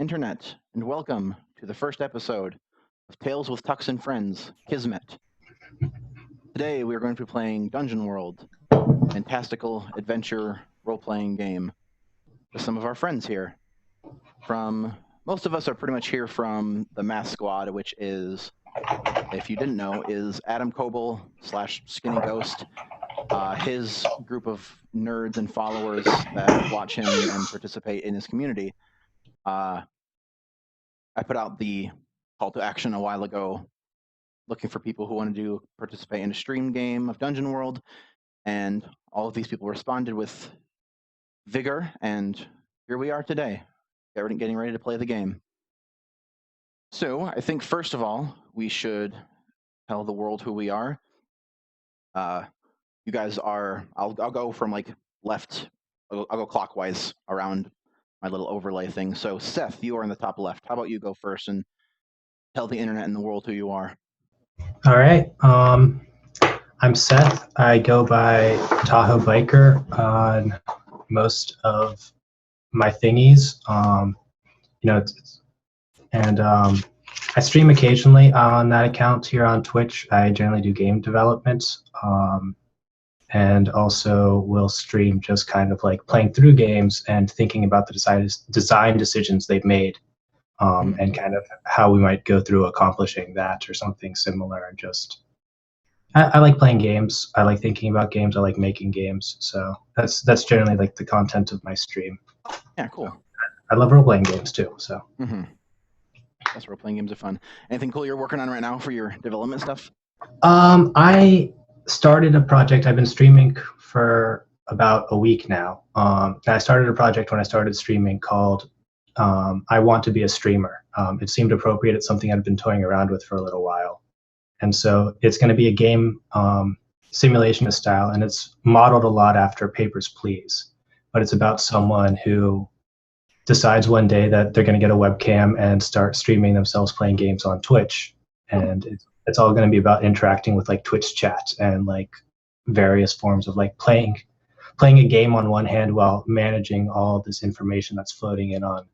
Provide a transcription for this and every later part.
Internet, and welcome to the first episode of Tales with Tux and Friends, Kismet. Today we are going to be playing Dungeon World, a fantastical adventure role-playing game with some of our friends here. Most of us are pretty much here from the Mass Squad, which is, if you didn't know, is Adam Coble / Skinny Ghost, his group of nerds and followers that watch him and participate in his community. I put out the call to action a while ago, looking for people who want to participate in a stream game of Dungeon World, and all of these people responded with vigor, and here we are today, getting ready to play the game. So I think first of all, we should tell the world who we are. You guys are, I'll go from like left, I'll go clockwise around my little overlay thing. So Seth, you are in the top left. How about you go first and tell the internet and the world who you are? All right. I'm Seth. I go by Tahoe Biker on most of my thingies. I stream occasionally on that account here on Twitch. I generally do game development, and also will stream just kind of like playing through games and thinking about the design decisions they've made, and kind of how we might go through accomplishing that or something similar. And just, I like playing games. I like thinking about games. I like making games. So that's generally like the content of my stream. Yeah, cool. I love role-playing games too. So. That's role-playing games are fun. Anything cool you're working on right now for your development stuff? I started a project. I've been streaming for about a week now. I started a project when I started streaming called I Want to Be a Streamer. It seemed appropriate. It's something I've been toying around with for a little while. And so it's going to be a game simulationist style, and it's modeled a lot after Papers, Please. But it's about someone who decides one day that they're going to get a webcam and start streaming themselves playing games on Twitch. And it's all going to be about interacting with like Twitch chat and like various forms of like playing a game on one hand while managing all this information that's floating in on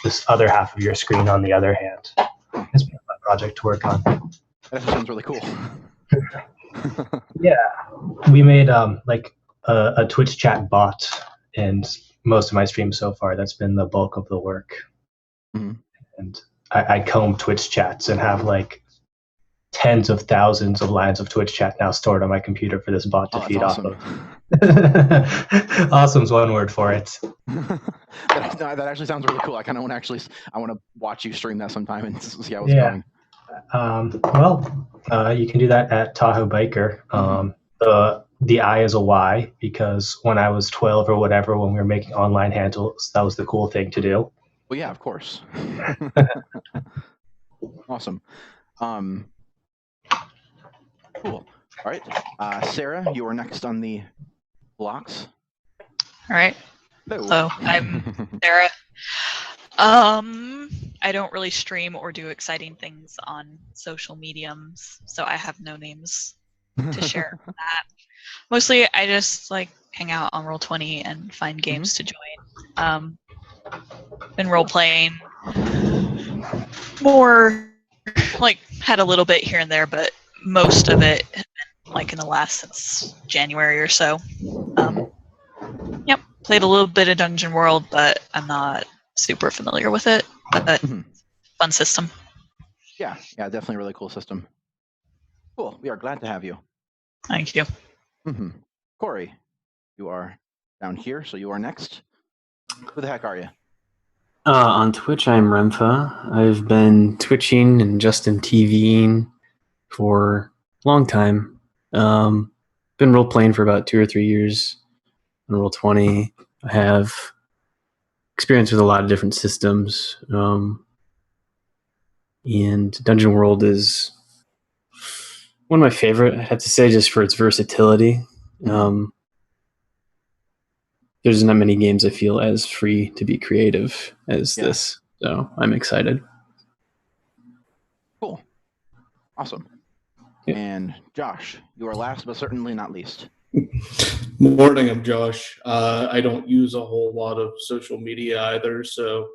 this other half of your screen on the other hand. It's been a fun project to work on. That sounds really cool. Yeah, we made like a Twitch chat bot in most of my streams so far. That's been the bulk of the work. And I comb Twitch chats and have like tens of thousands of lines of Twitch chat now stored on my computer for this bot to feed off of. Awesome's one word for it. that actually sounds really cool. I kind of want to watch you stream that sometime and see how it's going. You can do that at Tahoe Biker. The I is a Y because when I was 12 or whatever, when we were making online handles, that was the cool thing to do. Well, yeah, of course. Awesome. Cool. All right. Sarah, you are next on the blocks. All right. Hello, I'm Sarah. I don't really stream or do exciting things on social mediums, so I have no names to share that. Mostly, I just like hang out on Roll20 and find games to join. Been role playing more, like had a little bit here and there, but most of it has been like in the last since January or so. Played a little bit of Dungeon World, but I'm not super familiar with it. But fun system. Yeah, definitely a really cool system. Cool. We are glad to have you. Thank you. Corey, you are down here, so you are next. Who the heck are you? On Twitch, I'm Rempha. I've been twitching and Justin TVing for a long time. Been role-playing for about 2 or 3 years on Roll20. I have experience with a lot of different systems. And Dungeon World is one of my favorite, I have to say, just for its versatility. There's not many games I feel as free to be creative as this, so I'm excited. Cool. Awesome. Yeah. And Josh, you are last but certainly not least. Morning, I'm Josh. I don't use a whole lot of social media either, so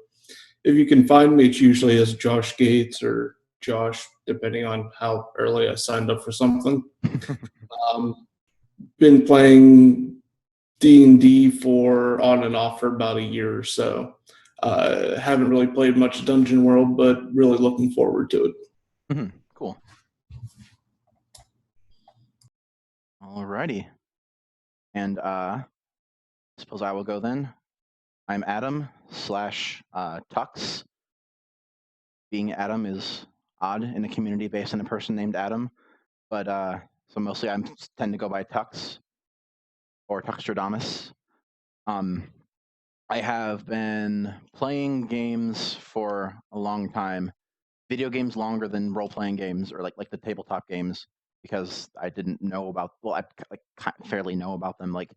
if you can find me, it's usually as Josh Gates or Josh, depending on how early I signed up for something. Been playing D&D for on and off for about a year or so. Haven't really played much Dungeon World, but really looking forward to it. Cool. Alrighty. And suppose I will go then. I'm Adam / Tux. Being Adam is odd in a community based on a person named Adam, but so mostly I tend to go by Tux or Tuxtradamus. I have been playing games for a long time, video games longer than role-playing games or like the tabletop games, because I didn't know about, well, I like fairly know about them, like,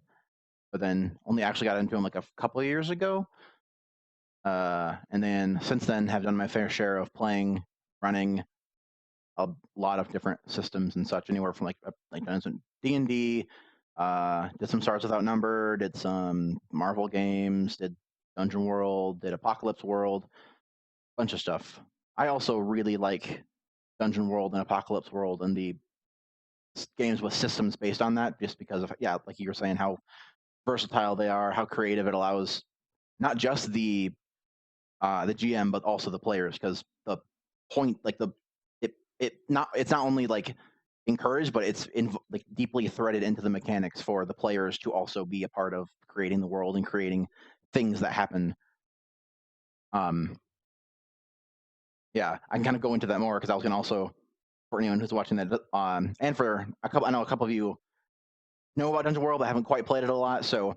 but then only actually got into them like a couple of years ago. And then since then have done my fair share of playing, running a lot of different systems and such, anywhere from like done some D&D, did some Stars Without Number, did some Marvel games, did Dungeon World, did Apocalypse World, bunch of stuff. I also really like Dungeon World and Apocalypse World and the games with systems based on that, just because of, yeah, like you were saying, how versatile they are, how creative it allows not just the GM but also the players, because the point, like it's not only like encouraged, but it's like deeply threaded into the mechanics for the players to also be a part of creating the world and creating things that happen. Yeah, I can kind of go into that more because I was going to also, for anyone who's watching that, and for I know a couple of you know about Dungeon World, but haven't quite played it a lot, so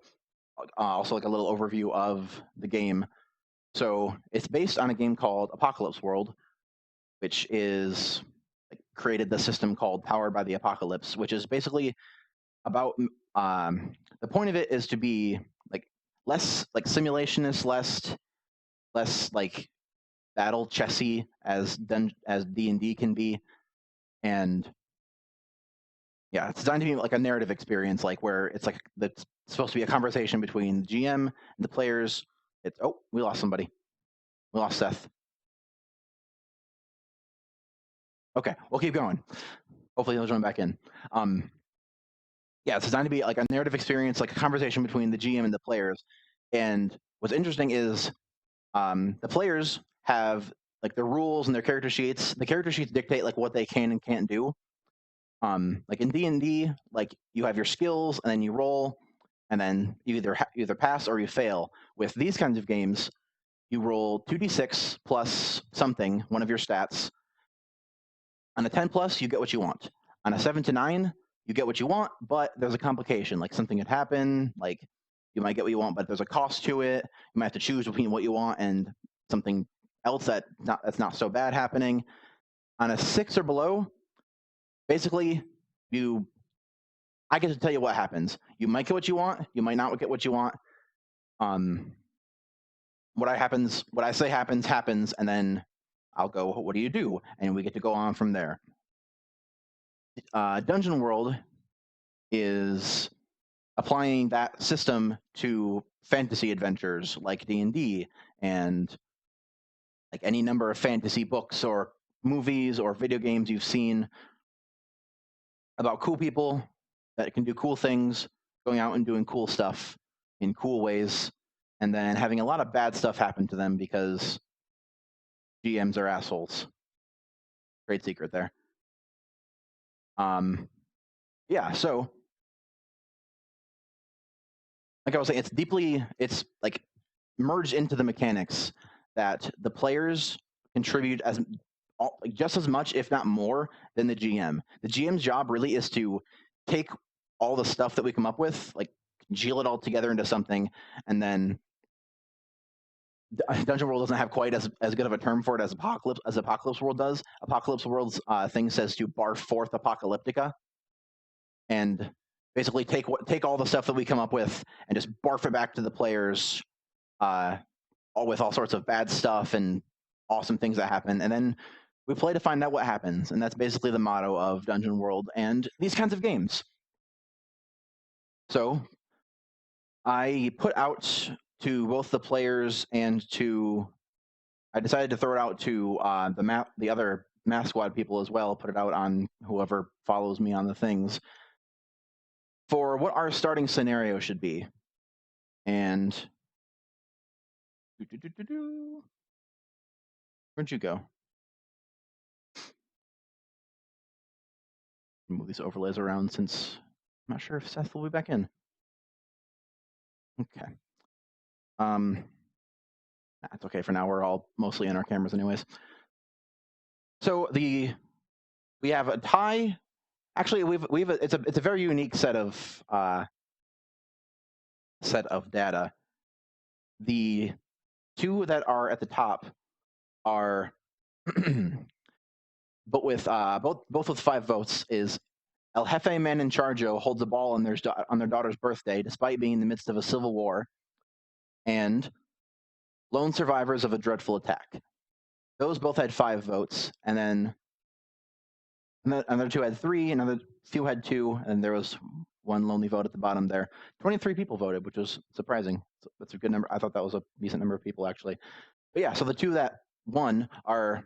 also like a little overview of the game. So it's based on a game called Apocalypse World, which is created the system called Powered by the Apocalypse, which is basically about the point of it is to be like less like simulationist, less like battle chessy as D&D can be, and yeah, it's designed to be like a narrative experience, like where it's like that's supposed to be a conversation between the GM and the players. It's, oh, we lost somebody. We lost Seth. Okay, we'll keep going. Hopefully he'll join back in. Yeah, it's designed to be like a narrative experience, like a conversation between the GM and the players. And what's interesting is the players have like their rules and their character sheets. The character sheets dictate like what they can and can't do. Like in D&D, like you have your skills and then you roll, and then you either pass or you fail. With these kinds of games, you roll 2d6 plus something, one of your stats. On a 10 plus, you get what you want. On a 7 to 9, you get what you want, but there's a complication. Like something could happen, like you might get what you want, but there's a cost to it. You might have to choose between what you want and something else that's not so bad happening. On a 6 or below, basically, I get to tell you what happens. You might get what you want. You might not get what you want. What I say happens, and then I'll go, what do you do? And we get to go on from there. Dungeon World is applying that system to fantasy adventures like D&D and like any number of fantasy books or movies or video games you've seen about cool people that can do cool things, going out and doing cool stuff in cool ways, and then having a lot of bad stuff happen to them because GMs are assholes. Great secret there. Yeah, so like I was saying, it's like merged into the mechanics that the players contribute just as much, if not more, than the GM. The GM's job really is to take all the stuff that we come up with, like gel it all together into something, and then Dungeon World doesn't have quite as good of a term for it as Apocalypse World does. Apocalypse World's thing says to barf forth apocalyptica, and basically take all the stuff that we come up with and just barf it back to the players, all with all sorts of bad stuff and awesome things that happen, and then we play to find out what happens. And that's basically the motto of Dungeon World and these kinds of games. So I put out to both the players and to I decided to throw it out to the other Math Squad people as well. Put it out on whoever follows me on the things for what our starting scenario should be. And where'd you go? Move these overlays around since I'm not sure if Seth will be back in. Okay. That's okay for now. We're all mostly in our cameras anyways. So we have a tie. Actually, it's a very unique set of data. The two that are at the top are but with both with 5 votes is El Jefe Man in Charjo holds a ball on their daughter's birthday despite being in the midst of a civil war, and lone survivors of a dreadful attack. Those both had 5 votes, and then another 2 had 3, another few had 2, and there was 1 lonely vote at the bottom there. 23 people voted, which was surprising. That's a good number. I thought that was a decent number of people, actually. But yeah, so the 2 that won are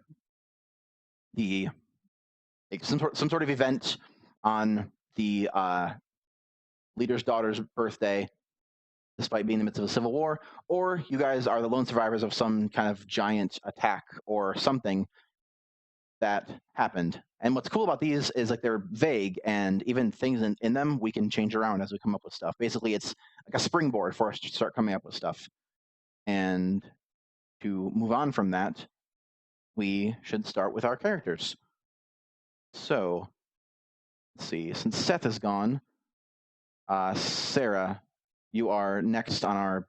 some sort of event on the leader's daughter's birthday, despite being in the midst of a civil war, or you guys are the lone survivors of some kind of giant attack or something that happened. And what's cool about these is like they're vague, and even things in them we can change around as we come up with stuff. Basically, it's like a springboard for us to start coming up with stuff. And to move on from that, we should start with our characters. So, let's see. Since Seth is gone, Sarah, you are next on our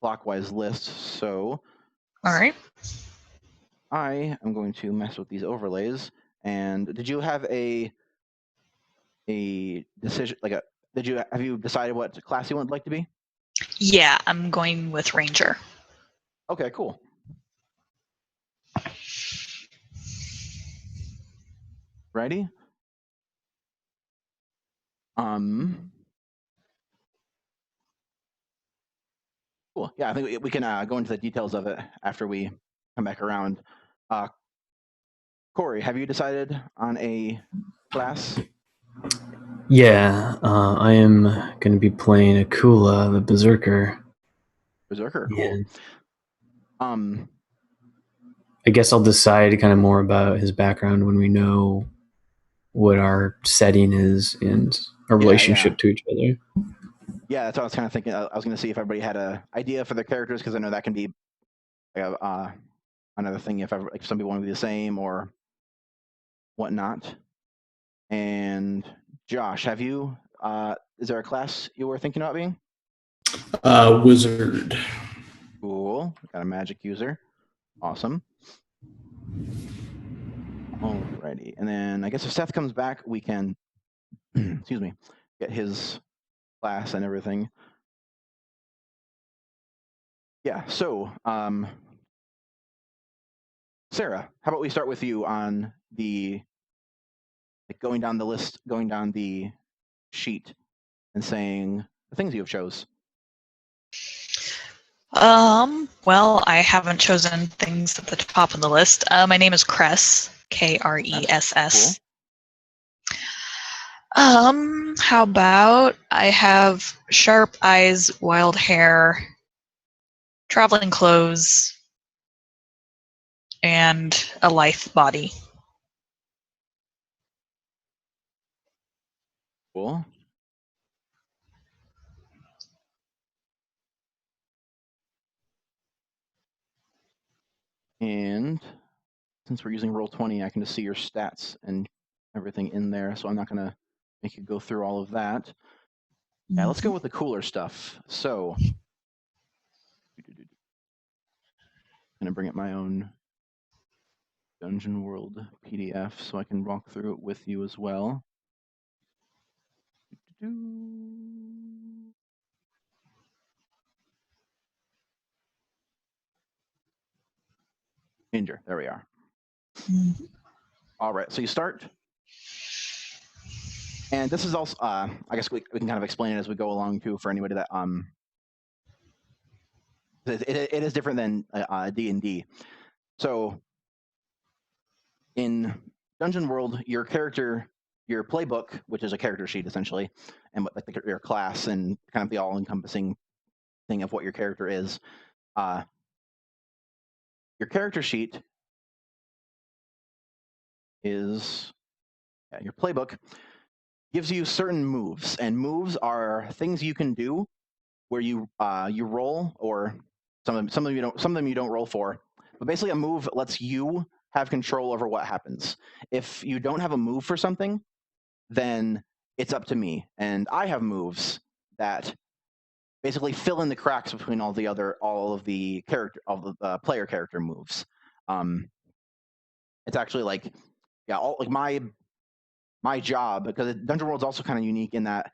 clockwise list. So, All right. I am going to mess with these overlays. And did you have a decision? Have you decided what class you would like to be? Yeah, I'm going with Ranger. Okay, cool. Ready? Cool. Yeah, I think we can go into the details of it after we come back around. Corey, have you decided on a class? Yeah, I am going to be playing Akula, the Berserker. Berserker, cool. Yeah. I guess I'll decide kind of more about his background when we know what our setting is and our relationship to each other. Yeah, that's what I was kind of thinking. I was going to see if everybody had an idea for their characters, because I know that can be another thing if some people want to be the same or whatnot. And Josh, have you? Is there a class you were thinking about being? Wizard. Cool. Got a magic user. Awesome. Alrighty. And then I guess if Seth comes back, we can, excuse me, get his class and everything. Yeah. So, Sarah, how about we start with you on the going down the list, going down the sheet, and saying the things you have chose. Well, I haven't chosen things at the top of the list. My name is Kress, Kress. Cool. How about I have sharp eyes, wild hair, traveling clothes, and a lithe body. Cool. And since we're using Roll20, I can just see your stats and everything in there, so I'm not going to make you go through all of that. Yeah, let's go with the cooler stuff. So, I'm going to bring up my own Dungeon World PDF so I can walk through it with you as well. Ginger, there we are. All right, so you start. And this is also, I guess we can kind of explain it as we go along too for anybody that It is different than D&D. So in Dungeon World, your character, your playbook, which is a character sheet essentially, and what like your class and kind of the all-encompassing thing of what your character is. Your character sheet is your playbook gives you certain moves, and moves are things you can do where you roll, or some of them you don't roll for. But basically, a move lets you have control over what happens. If you don't have a move for something, then it's up to me, and I have moves that basically fill in the cracks between all of the player character moves. It's actually like my job, because Dungeon World's also kind of unique in that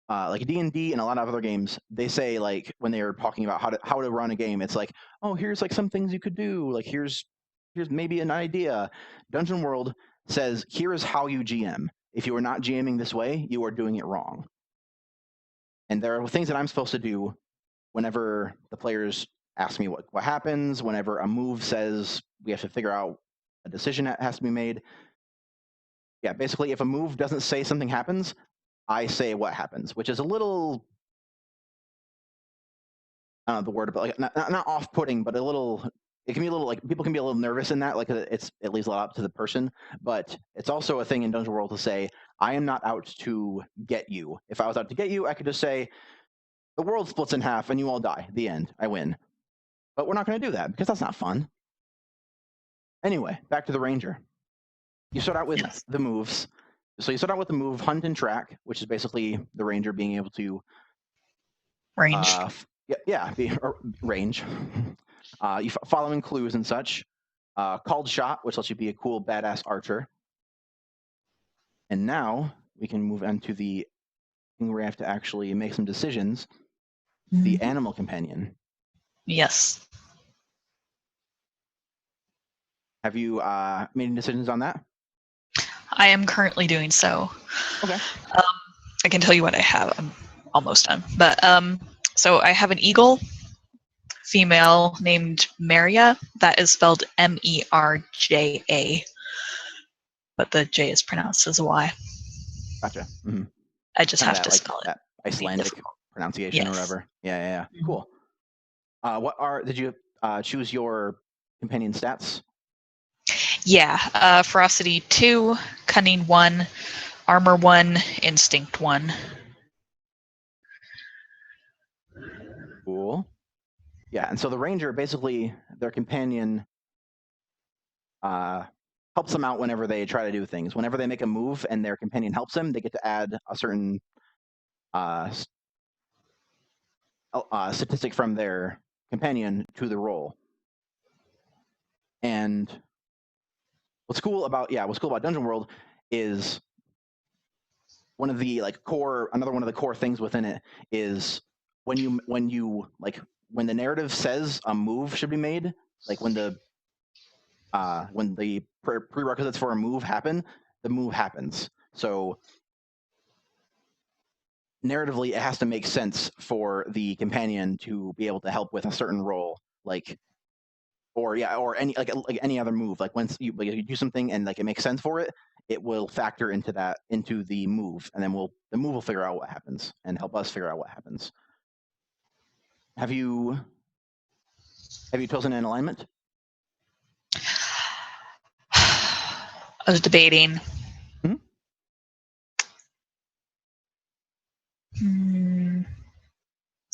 like D&D and a lot of other games, they say like when they're talking about how to run a game, it's like, oh, here's like some things you could do, like here's maybe an idea. Dungeon World says, here is how you GM. If you are not GMing this way, you are doing it wrong. And there are things that I'm supposed to do whenever the players ask me what happens, whenever a move says we have to figure out a decision that has to be made. Yeah, basically, if a move doesn't say something happens, I say what happens, which is a little, I don't know the word, but like not off-putting, but a little. It can be a little like people can be a little nervous in that, like it leaves a lot up to the person. But it's also a thing in Dungeon World to say, I am not out to get you. If I was out to get you, I could just say, the world splits in half and you all die. The end. I win. But we're not going to do that because that's not fun. Anyway, back to the Ranger. You start out with the moves. So you start out with the move Hunt and Track, which is basically the Ranger being able to Range. Range. You following clues and such. Called Shot, which lets you be a cool, badass archer. And now we can move on to the thing where we have to actually make some decisions. The Animal Companion. Yes. Have you made any decisions on that? I am currently doing so. Okay. I can tell you what I have. I'm almost done. But so I have an eagle female named Maria. That is spelled Merja. But the J is pronounced as a Y. Gotcha. Mm-hmm. I just Kinda have to like spell it. that Icelandic pronunciation or whatever. Yeah. Cool. Did you choose your companion stats? Yeah. Ferocity 2, Cunning 1, Armor 1, Instinct 1. Cool. Yeah, and so the Ranger, basically, their companion helps them out whenever they try to do things. Whenever they make a move and their companion helps them, they get to add a certain statistic from their companion to the roll. And what's cool about Dungeon World is one of the core things within it is when the narrative says a move should be made, like when the prerequisites for a move happen, the move happens. So narratively, it has to make sense for the companion to be able to help with a certain role, or any other move. Like once you do something and like it makes sense for it, it will factor into the move, and then the move will figure out what happens and help us figure out what happens. Have you chosen an alignment? I was debating.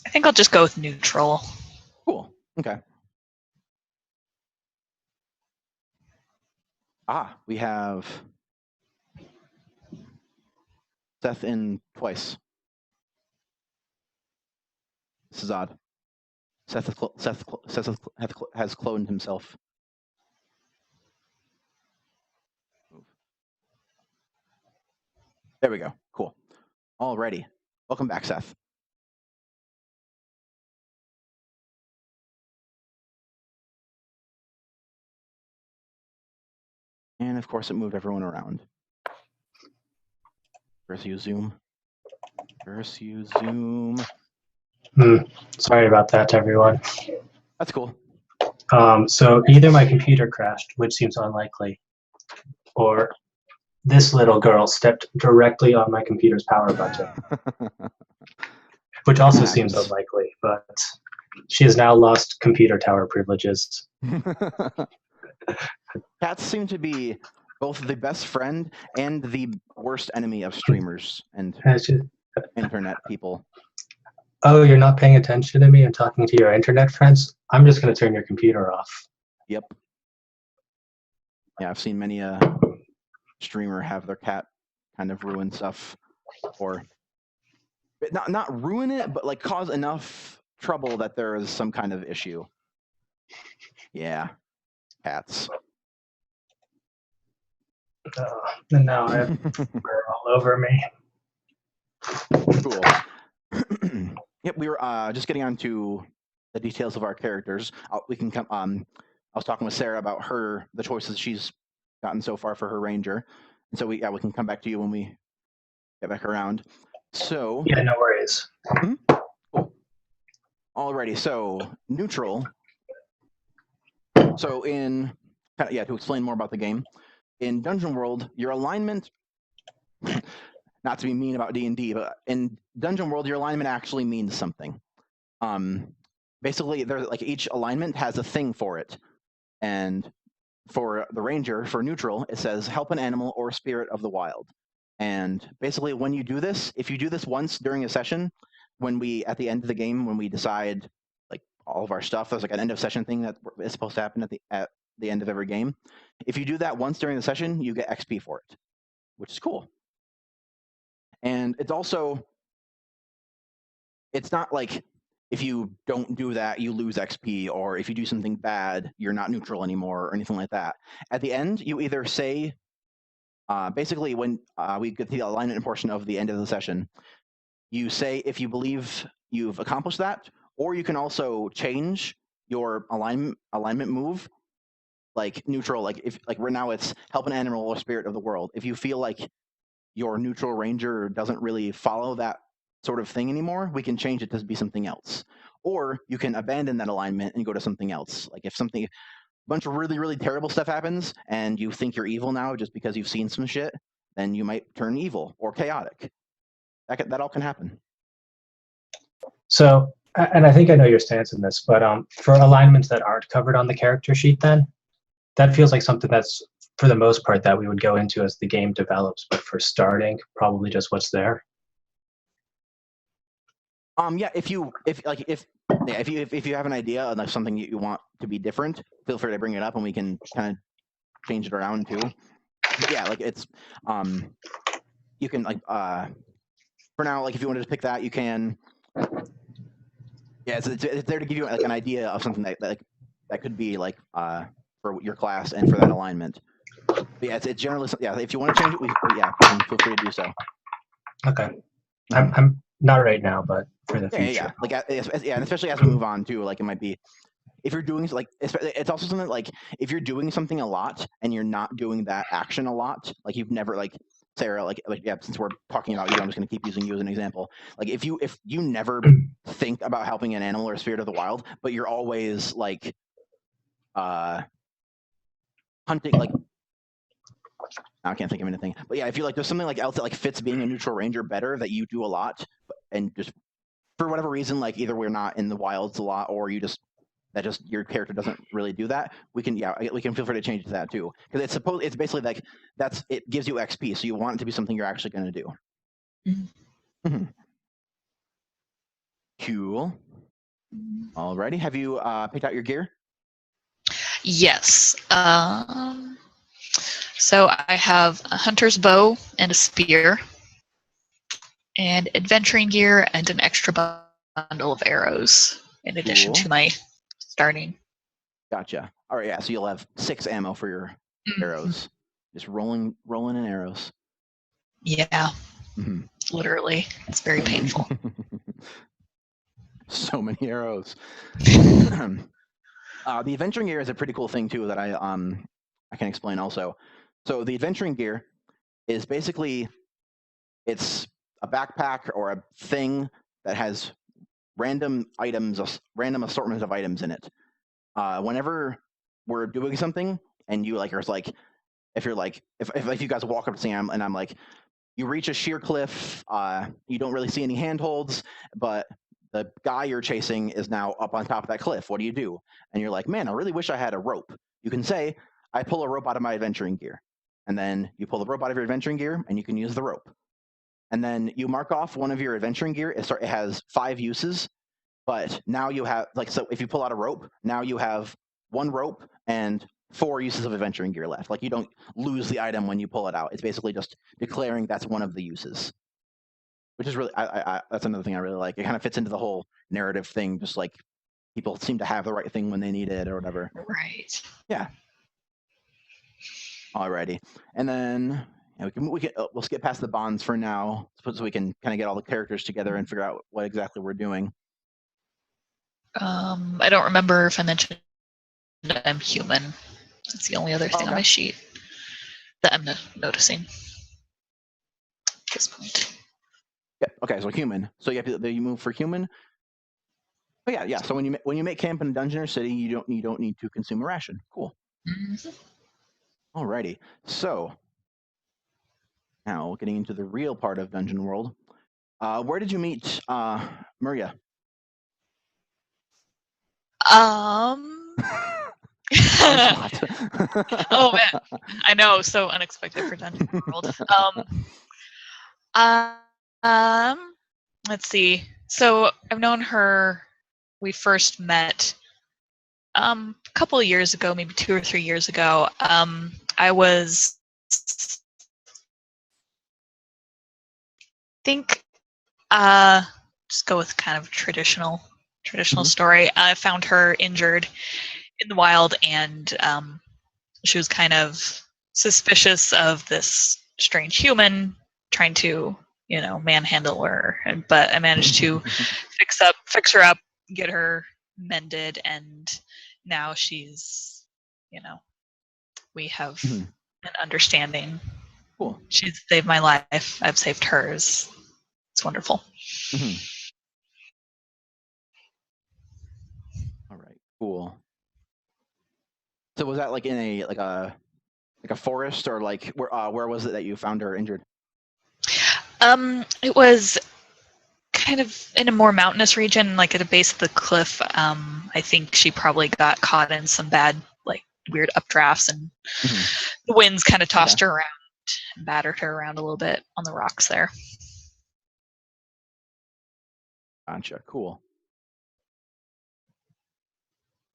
I think I'll just go with neutral. Cool. Okay. We have Seth in twice. This is odd. Seth has cloned himself. There we go. Cool. Alrighty. Welcome back, Seth. And of course, it moved everyone around. Curse you, Zoom. Sorry about that, everyone. That's cool. So either my computer crashed, which seems unlikely, or this little girl stepped directly on my computer's power button, which also seems Happens. unlikely, but she has now lost computer tower privileges. Cats seem to be both the best friend and the worst enemy of streamers and It's just, internet people. oh, you're not paying attention to me and talking to your internet friends? I'm just going to turn your computer off. Yep. Yeah, I've seen many a streamer have their cat kind of ruin stuff, or not ruin it, but like cause enough trouble that there is some kind of issue. Yeah, cats. And now I have fur all over me. Cool. Yep, we were just getting on to the details of our characters. We can come. I was talking with Sarah about the choices she's gotten so far for her ranger, and so we can come back to you when we get back around. So Yeah, no worries. Cool. Alrighty, so neutral. So to explain more about the game, in Dungeon World, your alignment. Not to be mean about D&D, but in Dungeon World, your alignment actually means something. Basically, there's like each alignment has a thing for it, and for the ranger, for neutral, it says help an animal or spirit of the wild. And basically, when you do this, if you do this once during a session, at the end of the game, when we decide like all of our stuff, there's like an end of session thing that is supposed to happen at the end of every game. If you do that once during the session, you get XP for it, which is cool. And it's not like if you don't do that, you lose XP, or if you do something bad, you're not neutral anymore, or anything like that. At the end, you either say, basically when we get to the alignment portion of the end of the session, you say if you believe you've accomplished that, or you can also change your alignment move, like neutral, like if like right now it's help an animal or spirit of the world. If you feel like your neutral ranger doesn't really follow that sort of thing anymore, we can change it to be something else. Or you can abandon that alignment and go to something else. Like if a bunch of really, really terrible stuff happens and you think you're evil now just because you've seen some shit, then you might turn evil or chaotic. That all can happen. So, and I think I know your stance in this, but for alignments that aren't covered on the character sheet, then that feels like something that's for the most part that we would go into as the game develops. But for starting, probably just what's there. Yeah, if you have an idea of something you want to be different, feel free to bring it up and we can kind of change it around too. But yeah, like it's you can like for now, like if you wanted to pick that, you can. Yeah, it's there to give you like an idea of something that could be like for your class and for that alignment. But yeah, it's generally if you want to change it, feel free to do so. Okay, I'm not right now, but for the future. Yeah, like and especially as we move on too, like it might be if you're doing like it's also something like if you're doing something a lot and you're not doing that action a lot, like you've never like Sarah, like yeah, since we're talking about you, I'm just going to keep using you as an example. Like if you never think about helping an animal or a spirit of the wild, but you're always like hunting, like I can't think of anything, but yeah, if you like there's something like else that like fits being a neutral ranger better that you do a lot, and just for whatever reason, like either we're not in the wilds a lot, or your character doesn't really do that, we can feel free to change it to that too, because it's basically like it gives you XP, so you want it to be something you're actually going to do. Mm-hmm. Cool. Alrighty, have you picked out your gear? Yes. So I have a hunter's bow and a spear, and adventuring gear and an extra bundle of arrows in addition to my starting. Gotcha. All right, yeah. So you'll have 6 ammo for your arrows. Just rolling in arrows. Yeah. Literally, it's very painful. So many arrows. The adventuring gear is a pretty cool thing too that I can explain also. So the adventuring gear is basically it's a backpack or a thing that has random assortments of items in it. whenever we're doing something and you like, or it's like, if you're like, if you guys walk up to Sam and I'm like, you reach a sheer cliff, you don't really see any handholds, but the guy you're chasing is now up on top of that cliff. What do you do? And you're like, man, I really wish I had a rope. You can say, I pull a rope out of my adventuring gear. And then you pull the rope out of your adventuring gear and you can use the rope. And then you mark off one of your adventuring gear. It has 5 uses, but now you have, like, so if you pull out a rope, now you have 1 rope and 4 uses of adventuring gear left. Like, you don't lose the item when you pull it out. It's basically just declaring that's one of the uses, which is really, that's another thing I really like. It kind of fits into the whole narrative thing, just like people seem to have the right thing when they need it or whatever. Right. Yeah. Alrighty. And then we'll skip past the bonds for now, so we can kind of get all the characters together and figure out what exactly we're doing. I don't remember if I mentioned that I'm human. That's the only other thing on my sheet that I'm noticing at this point. Yeah. Okay. So human. So you move for human. Oh yeah. So when you make camp in a dungeon or city, you don't need to consume a ration. Cool. Mm-hmm. Alrighty. So now getting into the real part of Dungeon World. Where did you meet Maria? Oh man, I know, so unexpected for Dungeon World. Let's see. So I've known her. We first met a couple of years ago, maybe 2 or 3 years ago. I was, think, just go with kind of traditional story. I found her injured in the wild, and she was kind of suspicious of this strange human trying to, manhandle her. But I managed to fix her up, get her mended, and now she's, we have an understanding. Cool. She's saved my life. I've saved hers. It's wonderful. Mm-hmm. All right. Cool. So was that like in a forest, or like where was it that you found her injured? It was kind of in a more mountainous region, like at a base of the cliff. I think she probably got caught in some bad, like, weird updrafts, and the winds kind of tossed her around and battered her around a little bit on the rocks there. Gotcha. Cool.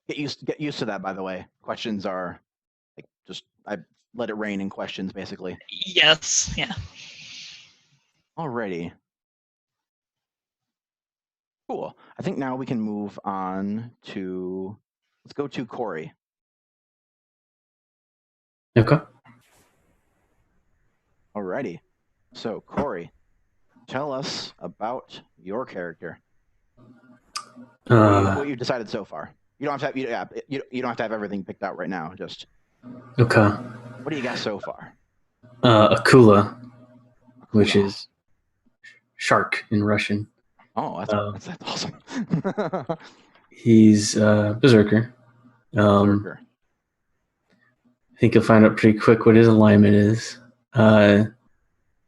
Get used to that, by the way. Questions are like, just I let it rain in questions, basically. Yes. Yeah. Alrighty. Cool. I think now we can move on to, let's go to Corey. Okay. Alrighty. So Corey, tell us about your character. What you decided so far. You don't have to have, you don't have to have everything picked out right now. Just okay. What do you got so far? Akula, which is shark in Russian. Oh, that's awesome. He's berserker. Berserker. I think you'll find out pretty quick what his alignment is.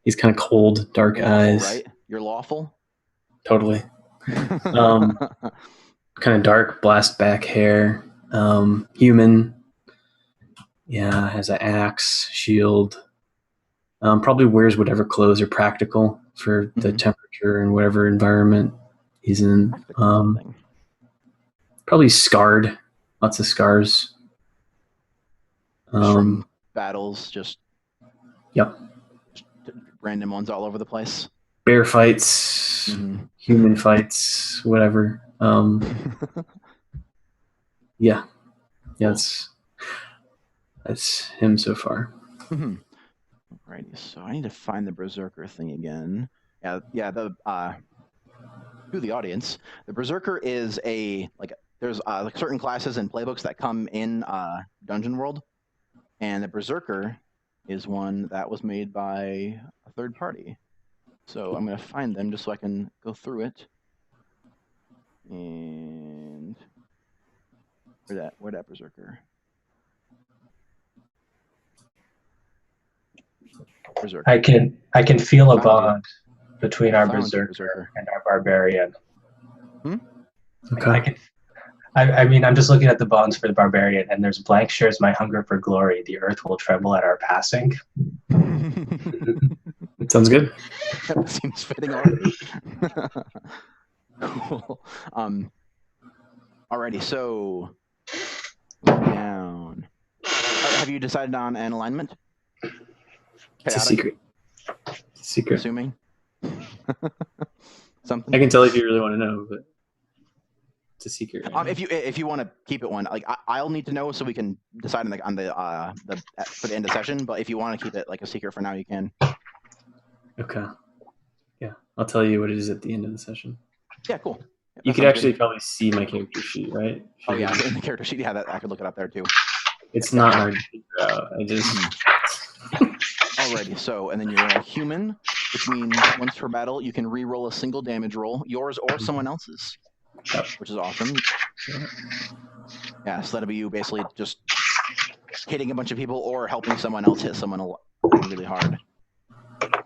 He's kind of cold, dark lawful, eyes. Right? You're lawful? Totally. Kind of dark, blast back hair. Human. Yeah, has an axe, shield. Probably wears whatever clothes are practical for the temperature and whatever environment he's in. Probably scarred. Lots of scars. From battles, just yep. Random ones all over the place. Bear fights, human fights, whatever. Yeah, that's him so far. Alrighty, so I need to find the berserker thing again. Yeah. The to the audience, the berserker is there's like certain classes and playbooks that come in Dungeon World, and the berserker is one that was made by a third party. So I'm going to find them just so I can go through it. And Where that berserker? Berserker. I can feel a Found you. bond between our Found you, berserker and our barbarian. Okay. I mean, I'm just looking at the bonds for the barbarian, and there's blank shares my hunger for glory. The earth will tremble at our passing. Sounds good. That seems fitting already. Cool. Alrighty, so down. Have you decided on an alignment? It's a Chaotic, secret. Secret. assuming. Something. I can tell if you really want to know, but it's a secret. Right? If you want to keep it one, like I'll need to know so we can decide on the for the end of session. But if you want to keep it like a secret for now, you can. Okay. Yeah, I'll tell you what it is at the end of the session. Yeah, cool. Yeah, You that could sounds actually good. probably see my character sheet, right? Oh yeah, in the character sheet. Yeah, that I could look it up there too. It's not hard to figure out. I just. Alrighty, so and then you're a human, which means once per battle you can re-roll a single damage roll, yours or someone else's, Yep. which is awesome. Yeah, so that'll be you basically just hitting a bunch of people or helping someone else hit someone really hard.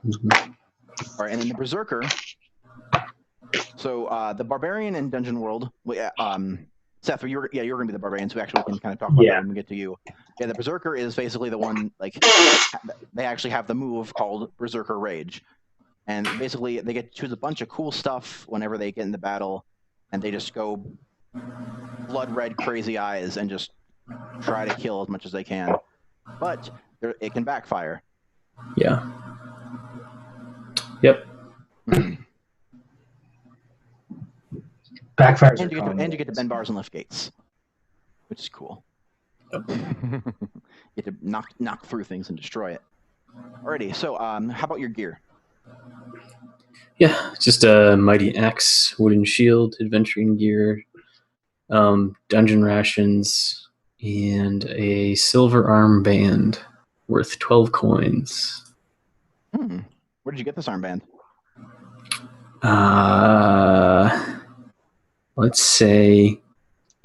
Mhm. All right, and then the berserker. So the barbarian in Dungeon World. Seth, you're gonna be the barbarian, so actually we can kind of talk about that when we get to you. Yeah, the berserker is basically the one like they actually have the move called Berserker Rage, and basically they get to choose a bunch of cool stuff whenever they get in the battle, and they just go blood red, crazy eyes, and just try to kill as much as they can. But it can backfire. Yeah. Yep. Backfires And are you get to bend bars and lift gates, which is cool. Yep. You get to knock through things and destroy it. Alrighty, so how about your gear? Yeah, just a mighty axe, wooden shield, adventuring gear, dungeon rations, and a silver armband worth 12 coins. Where did you get this armband? Let's say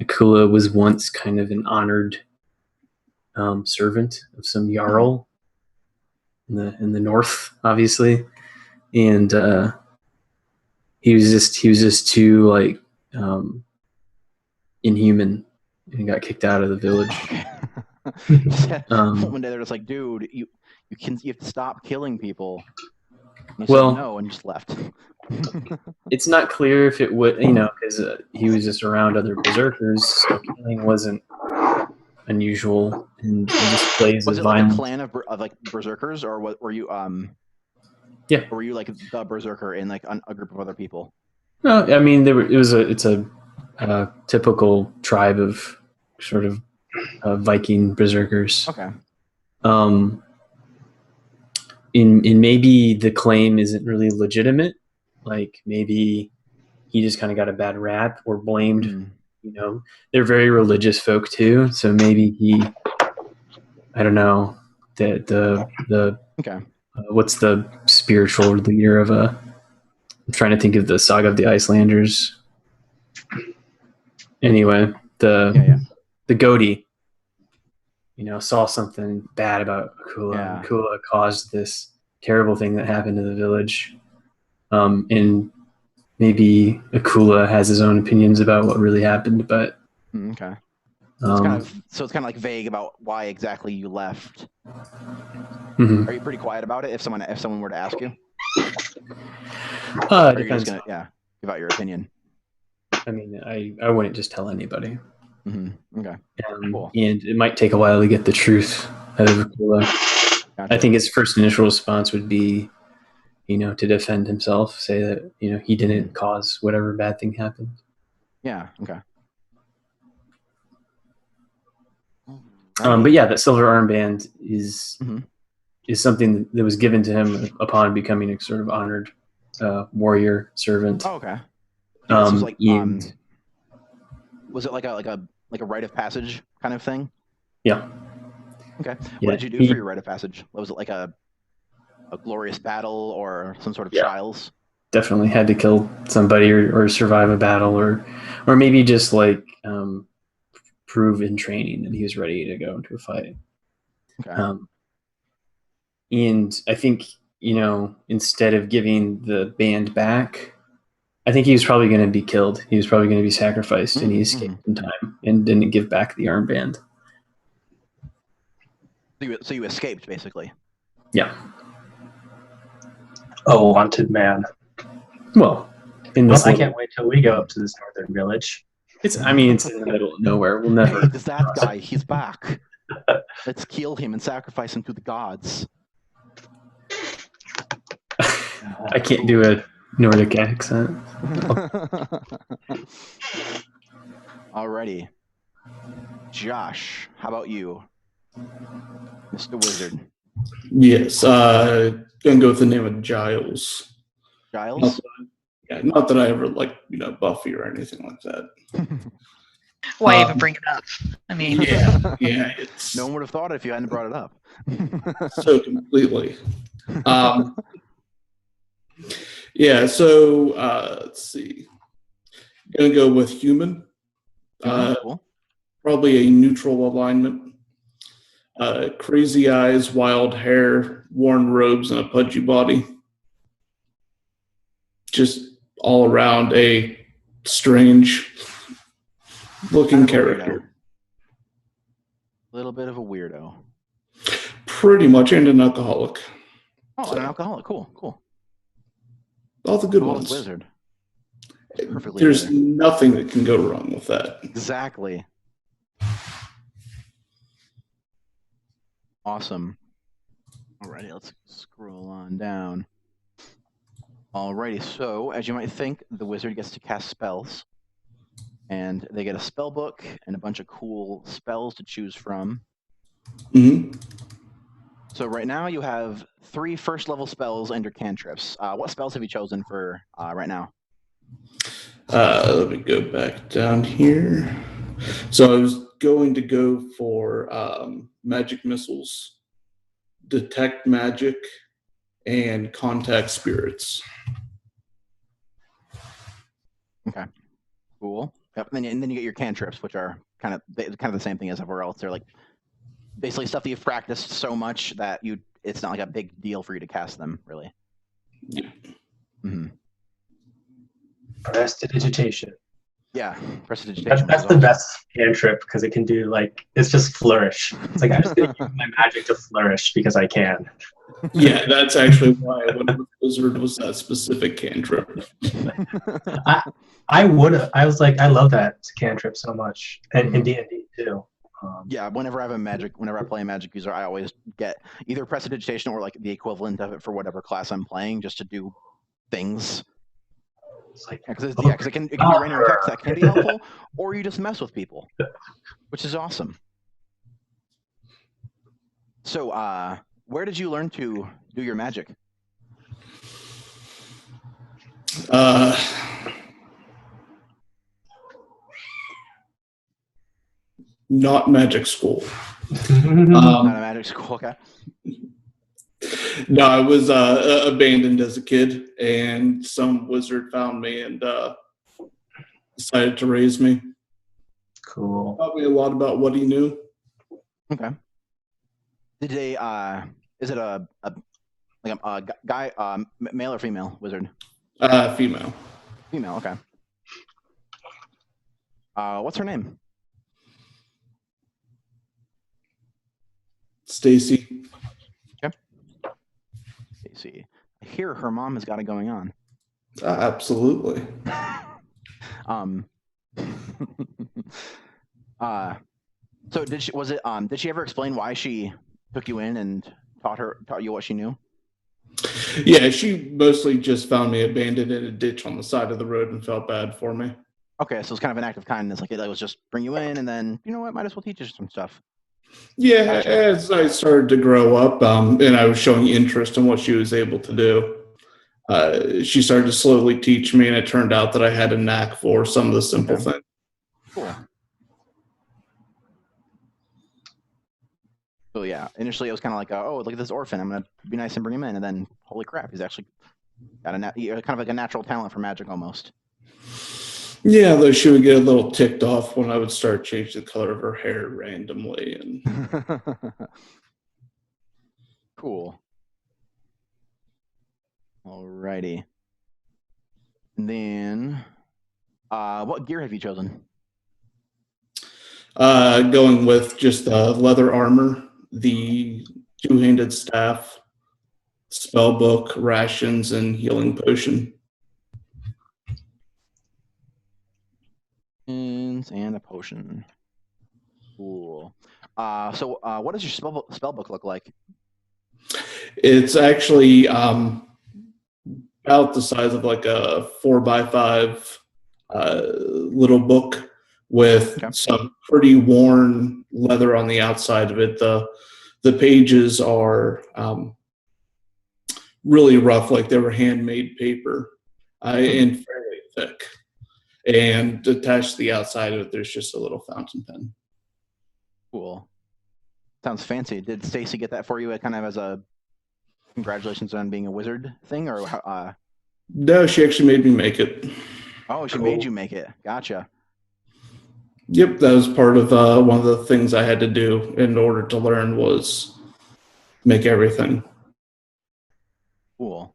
Akula was once kind of an honored servant of some jarl in the north, obviously, and he was just too like inhuman and got kicked out of the village. One day they're just like, dude, you have to stop killing people. And he Well- said no and just left. It's not clear if it would, because he was just around other berserkers, so killing wasn't unusual and displays Was of it like a violence. clan of like berserkers, or what were you? Yeah. Or were you like the berserker in like a group of other people? No, I mean it's a typical tribe of sort of Viking berserkers. Okay. In maybe the claim isn't really legitimate. Like maybe he just kind of got a bad rap or blamed. They're very religious folk too, so maybe he, I don't know, the Okay. what's the spiritual leader of I'm trying to think of the Saga of the Icelanders. Anyway, the goatee, saw something bad about Akula. Yeah. And Akula caused this terrible thing that happened to the village. And maybe Akula has his own opinions about what really happened, but Okay. It's kind of like vague about why exactly you left. mhm. Are you pretty quiet about it if someone were to ask you? Or are you just Depends. gonna give out your opinion? I mean, I wouldn't just tell anybody. Okay. Cool. And it might take a while to get the truth out of Akula. Gotcha. I think his first initial response would be, to defend himself, say that, he didn't cause whatever bad thing happened. Yeah. Okay. But yeah, that silver armband is Mhm. is something that was given to him upon becoming a sort of honored warrior servant. Oh, okay. This was like and was it like a rite of passage kind of thing? yeah. Okay. Yeah, What did you do for your rite of passage? Was it like a glorious battle or some sort of trials? Definitely had to kill somebody or survive a battle or maybe just like prove in training that he was ready to go into a fight. Okay. And I think, instead of giving the band back, I think he was probably going to be killed. He was probably going to be sacrificed, and he escaped in time and didn't give back the armband. So you escaped, basically. Yeah. A wanted man. Well, in this I can't wait till we go up to this northern village. it's in the middle of nowhere. We'll never. Hey, there's that guy. He's back. Let's kill him and sacrifice him to the gods. I can't do a Nordic accent. Alrighty. Josh, how about you? Mr. Wizard. Yes, gonna go with the name of Giles. Giles? Not that I ever Buffy or anything like that. Why even bring it up? I mean, Yeah, it's No one would have thought it if you hadn't brought it up. so completely. Yeah, so let's see. Gonna go with human. Cool. Probably a neutral alignment. Crazy eyes, wild hair, worn robes, and a pudgy body. Just all around a strange looking character. A little bit of a weirdo. Pretty much, and an alcoholic. Oh, an alcoholic. Cool. All the good Well, ones. Wizard. Perfectly There's together. nothing that can go wrong with that. Exactly. Awesome. Alrighty, let's scroll on down. Alrighty, so as you might think, the wizard gets to cast spells. And they get a spell book and a bunch of cool spells to choose from. Mm-hmm. So right now you have 3 first-level spells and your cantrips. What spells have you chosen for right now? Let me go back down here. So I was going to go for magic missiles, detect magic, and contact spirits. Okay, cool. Yep. And then you get your cantrips, which are kind of the same thing as everywhere else. They're like basically stuff that you've practiced so much that it's not like a big deal for you to cast them, really. Yeah. Mm-hmm. Prestidigitation. Yeah, prestidigitation. That's the best cantrip because it can do it's just flourish. It's like I'm just gonna use my magic to flourish because I can. Yeah, that's actually why I went with Wizard was that specific cantrip. I was like, I love that cantrip so much, and in D&D too. Yeah, whenever I play a magic user, I always get either prestidigitation or the equivalent of it for whatever class I'm playing, just to do things. Because it can be random effects that can be helpful, or you just mess with people, which is awesome. So, where did you learn to do your magic? Not magic school. Not a magic school, okay. No, I was abandoned as a kid, and some wizard found me and decided to raise me. Cool. Taught me a lot about what he knew. Okay. Did they? Is it a guy, male or female wizard? Female. Female. Okay. What's her name? Stacy. Okay. Stacy. I hear her mom has got it going on. Absolutely. So did she ever explain why she took you in and taught you what she knew? Yeah, she mostly just found me abandoned in a ditch on the side of the road and felt bad for me. Okay, so it's kind of an act of kindness. It was just bring you in and then, you know what, might as well teach you some stuff. Yeah, Gotcha. as I started to grow up, and I was showing interest in what she was able to do, she started to slowly teach me, and it turned out that I had a knack for some of the simple things. Cool. So yeah, initially it was kind of like, oh, look at this orphan. I'm gonna be nice and bring him in, and then holy crap, he's actually got kind of like a natural talent for magic almost. Yeah, though she would get a little ticked off when I would start changing the color of her hair randomly. And Cool. Alrighty. And then, what gear have you chosen? going with just leather armor, the two-handed staff, spell book, rations, and healing potion. And a potion. Cool. So what does your spell book look like? It's actually about the size of like a 4x5 little book with some pretty worn leather on the outside of it. The pages are really rough, like they were handmade paper, and fairly thick. And attached to the outside of it, there's just a little fountain pen. Cool. Sounds fancy. Did Stacy get that for you kind of as a congratulations on being a wizard thing, or No, she actually made me make it. Oh, she made you make it. Gotcha. Yep, that was part of one of the things I had to do in order to learn was make everything. Cool.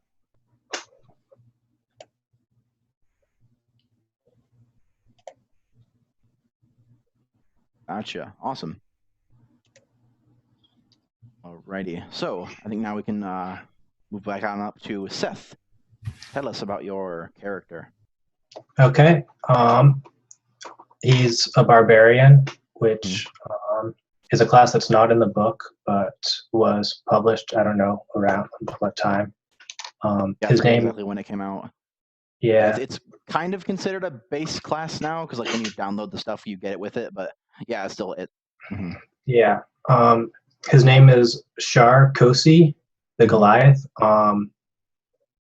Gotcha. Awesome. Alrighty. So I think now we can move back on up to Seth. Tell us about your character. Okay. He's a barbarian, which is a class that's not in the book, but was published, I don't know, around what time. His name, exactly when it came out. Yeah. It's kind of considered a base class now, because like when you download the stuff, you get it with it, but yeah, it's still it. Mm-hmm. Yeah. His name is Shar Kosi, the Goliath.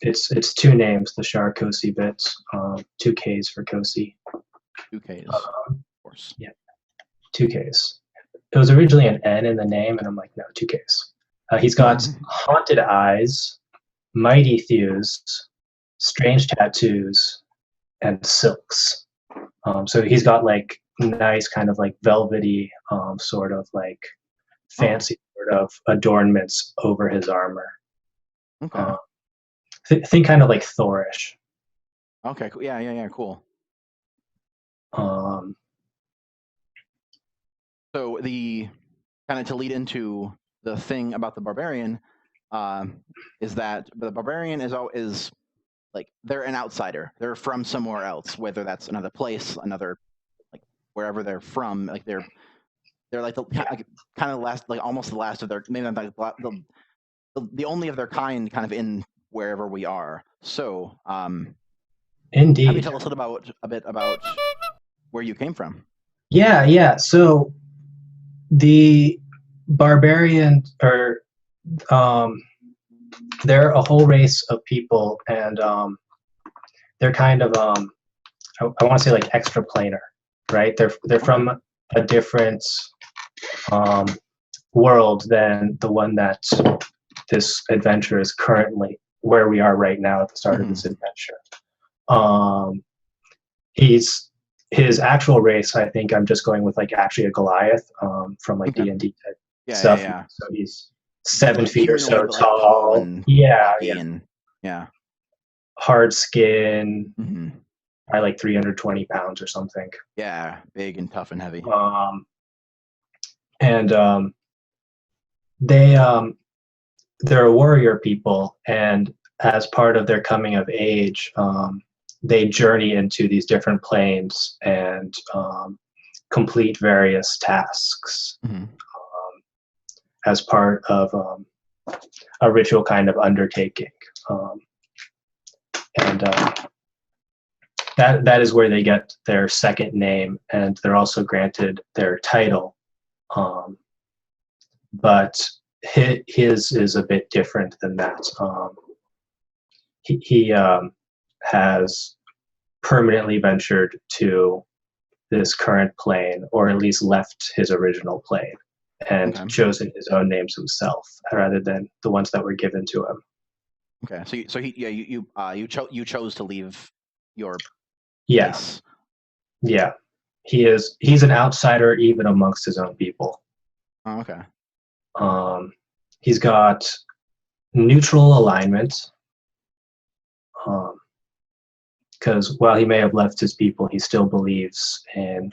It's two names, the Shar Kosi bits, 2 Ks for Kosi. 2 Ks, of course. Yeah, 2 Ks. It was originally an N in the name, and I'm like, no, 2 Ks. He's got haunted eyes, mighty thews, strange tattoos, and silks. So he's got like nice kind of like velvety sort of like fancy sort of adornments over his armor. Okay. Think kind of like Thorish. Okay, cool. Yeah, cool. So the kind of to lead into the thing about the barbarian is that the barbarian is like they're an outsider. They're from somewhere else, whether that's another place, another like wherever they're from. Like they're like kind of last, like almost the last of their, maybe not like the only of their kind, kind of in wherever we are. So, indeed. Have you tell us a bit about where you came from? Yeah. So the barbarian are they're a whole race of people, and they're kind of I want to say like extraplanar, right? They're from a different world than the one that this adventure is currently, where we are right now at the start of this adventure. His actual race, I think I'm just going with like actually a Goliath from like D&D type stuff. Yeah. So he's 7 feet or so tall. And hard skin. Probably like 320 pounds or something. Yeah, big and tough and heavy. They're a warrior people, and as part of their coming of age, they journey into these different planes and complete various tasks as part of a ritual kind of undertaking. That is where they get their second name, and they're also granted their title. But his is a bit different than that. He has permanently ventured to this current plane, or at least left his original plane, and chosen his own names himself rather than the ones that were given to him. Okay, so you chose to leave your place. Yeah, he's an outsider even amongst his own people. Oh, okay. He's got neutral alignment, because while he may have left his people, he still believes in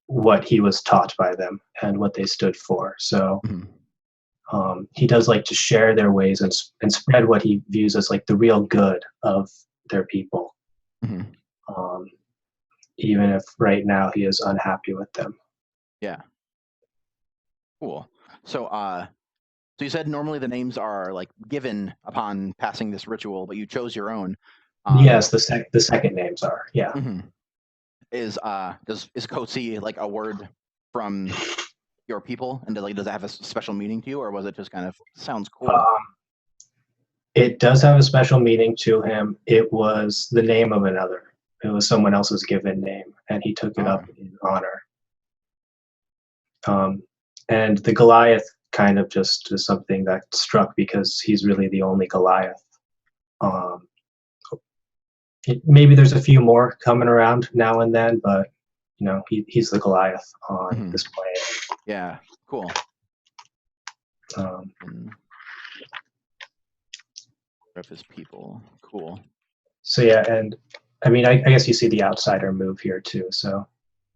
what he was taught by them and what they stood for. So he does like to share their ways and spread what he views as like the real good of their people, even if right now he is unhappy with them. Yeah. Cool. So, so you said normally the names are like given upon passing this ritual, but you chose your own. Yes, the second names are, yeah. Is Kotsi like a word from your people, and does it have a special meaning to you, or was it just kind of sounds cool? It does have a special meaning to him. It was the name of another. It was someone else's given name, and he took it up in honor. And the Goliath kind of just is something that struck because he's really the only Goliath. Maybe there's a few more coming around now and then, but you know, he's the Goliath on this planet. Yeah, cool. Of his people, cool. So yeah, and I mean, I guess you see the outsider move here too. So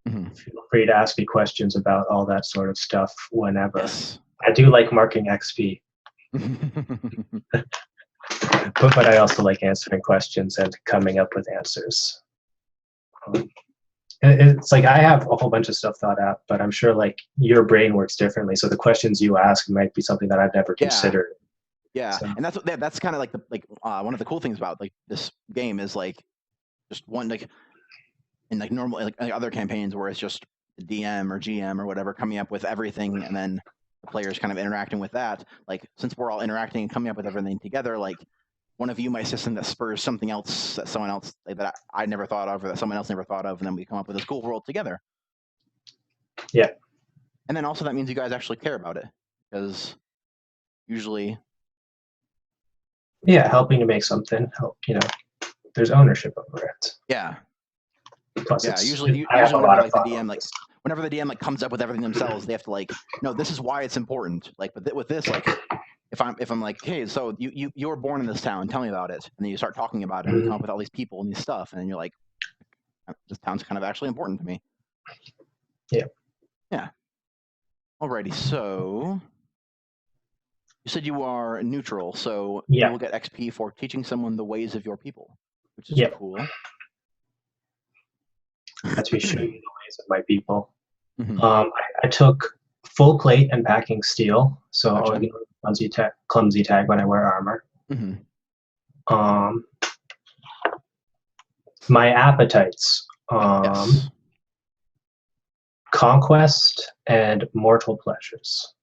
feel free to ask me questions about all that sort of stuff whenever. Yes. I do like marking XP. But I also like answering questions and coming up with answers. It's like I have a whole bunch of stuff thought out, but I'm sure like your brain works differently. So the questions you ask might be something that I've never considered. Yeah, so. And that's kind of like one of the cool things about like this game is like just one like in like normal like other campaigns where it's just the DM or GM or whatever coming up with everything, and then the players kind of interacting with that. Like since we're all interacting and coming up with everything together, like one of you might say something that spurs something else that someone else that I never thought of or that someone else never thought of, and then we come up with this cool world together. Yeah. And then also that means you guys actually care about it, because usually. Yeah, helping to make something help. You know, there's ownership over it. Yeah. Plus usually whenever like the DM like whenever the DM like comes up with everything themselves, they have to like, no, this is why it's important. Like, but with this, like, if I'm like, hey, so you were born in this town, tell me about it, and then you start talking about it, and you come up with all these people and these stuff, and then you're like, this town's kind of actually important to me. Yeah. Yeah. Alrighty, so you said you are neutral, so you will get XP for teaching someone the ways of your people, which is cool. As we show you the ways of my people. I took full plate and packing steel, so I'll get clumsy tag when I wear armor. My appetites, conquest and mortal pleasures.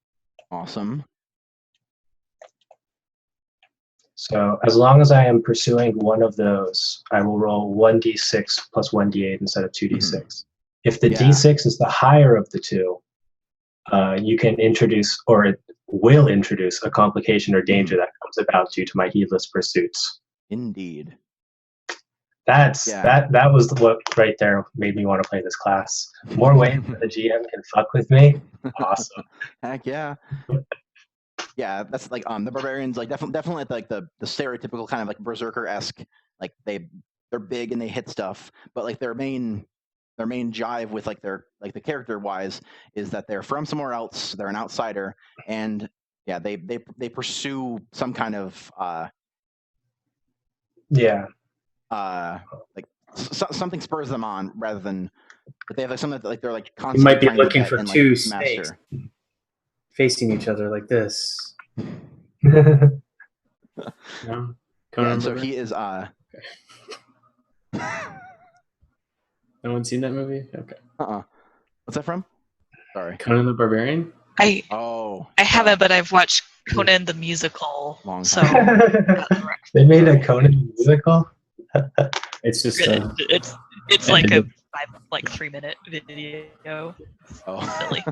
Awesome. So as long as I am pursuing one of those, I will roll 1d6 plus 1d8 instead of 2d6. If the d6 is the higher of the two, you can introduce, or it will introduce, a complication or danger that comes about due to my heedless pursuits. Indeed. That was what right there made me want to play this class. More ways that the GM can fuck with me. Awesome. Heck yeah. Yeah, that's like the barbarians, like definitely like the stereotypical kind of like berserker-esque, like they're big and they hit stuff, but like their main jive with like their like the character wise is that they're from somewhere else, they're an outsider, and yeah, they pursue some kind of like something spurs them on rather than, but they have like something that like they're like constantly. You might be trying looking to for and, two like, snakes master. facing each other like this. No? And so he is No one's seen that movie? Okay. What's that from? Sorry. Conan the Barbarian? I haven't, but I've watched Conan the musical. Long so they made a Conan musical? It's just it's like a 3-minute video. Silly.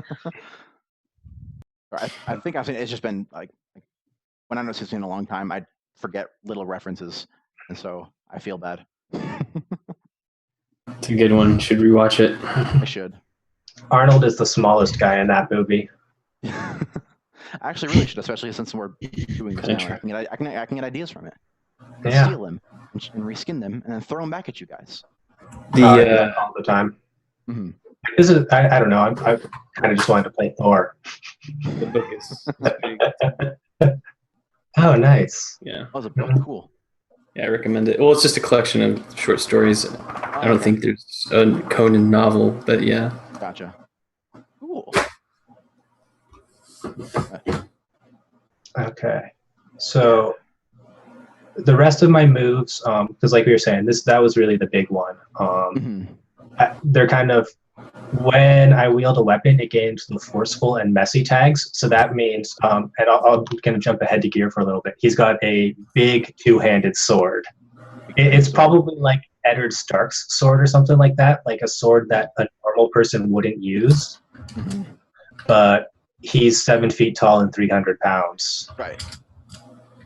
I think I've seen it. It's just been like when I know it's in a long time, I forget little references, and so I feel bad. It's a good one. Should rewatch it. I should. Arnold is the smallest guy in that movie. I actually really should, especially since we're doing this Kinda now. I can get ideas from it. Yeah. Steal them and reskin them, and then throw them back at you guys. I do that all the time. Mm-hmm. This is I don't know. I kind of just wanted to play Thor. The book is Oh, nice. yeah. That was cool. Yeah, I recommend it. Well, it's just a collection of short stories. I don't okay. think there's a Conan novel, but yeah. Gotcha. Cool. Okay. So the rest of my moves, because like we were saying, that was really the big one. Mm-hmm. They're kind of, when I wield a weapon, it gains the forceful and messy tags. So that means, and I'll kind of jump ahead to Gear for a little bit. He's got a big two-handed sword. It's probably like Eddard Stark's sword or something like that, like a sword that a normal person wouldn't use. Mm-hmm. But he's 7 feet tall and 300 pounds. Right.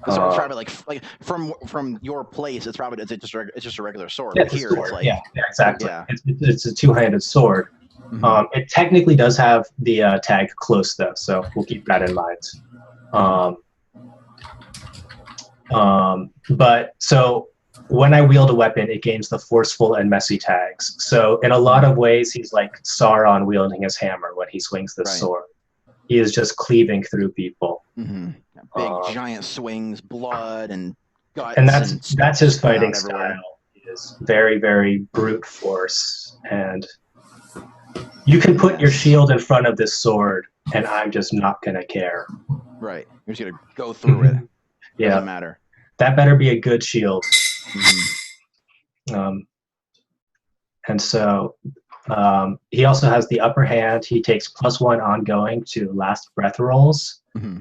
The sword's probably like from your place. It's probably it's just a regular sword. Yeah, But here it's like yeah, exactly. Yeah. It's a two-handed sword. Mhm. It technically does have the tag close though, so we'll keep that in mind. But so when I wield a weapon, it gains the forceful and messy tags. So in a lot of ways, he's like Sauron wielding his hammer when he swings the sword. He is just cleaving through people. Mm-hmm. Big giant swings, blood and guts. And that's his fighting everywhere. style. He is very, very brute force. And you can put your shield in front of this sword, and I'm just not going to care. Right. You're just going to go through it. Yeah. Doesn't matter. That better be a good shield. Mm-hmm. And so he also has the upper hand. He takes +1 ongoing to last breath rolls. Mm-hmm.